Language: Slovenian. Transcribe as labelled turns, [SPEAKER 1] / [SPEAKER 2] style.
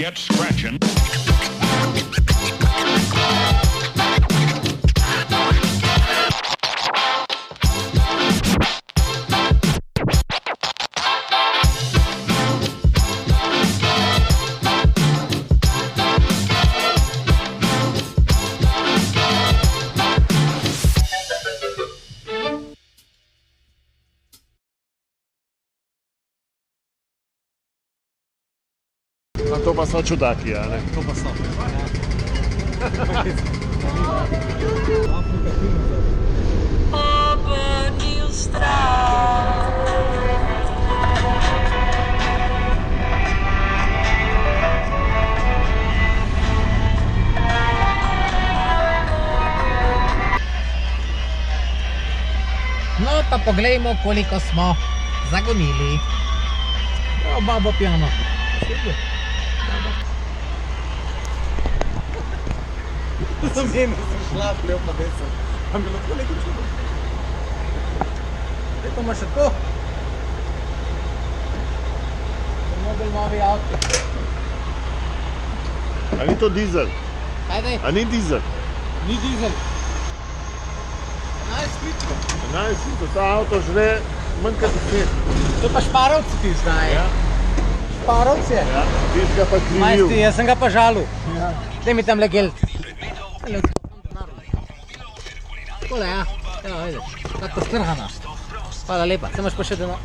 [SPEAKER 1] get scratching.
[SPEAKER 2] A to pa so čudaki, a ne?
[SPEAKER 3] To pa so.
[SPEAKER 4] Obrnil stran.
[SPEAKER 3] No, pa poglejmo, koliko smo zagonili. O, babo pijano. Sem šla, pljev pa desel. Pa mi lahko nekaj čudo. Zdaj pa ima še to. Mobil novi avto.
[SPEAKER 2] A ni to dizel?
[SPEAKER 3] Kaj daj?
[SPEAKER 2] A ni dizel?
[SPEAKER 3] Ni dizel. 11 litrov.
[SPEAKER 2] 11 litrov, ta avto žre manj kot 10.
[SPEAKER 3] To pa šparovci ti zdaj.
[SPEAKER 2] Ja.
[SPEAKER 3] Šparovci je.
[SPEAKER 2] Ja, ti si ga pa krivil.
[SPEAKER 3] Majsti, jaz sem ga pa žalil. Daj mi tam le gel. Takole, ja. Evo, vidiš, tako strhana. Hvala lepa, se imaš pa še denar.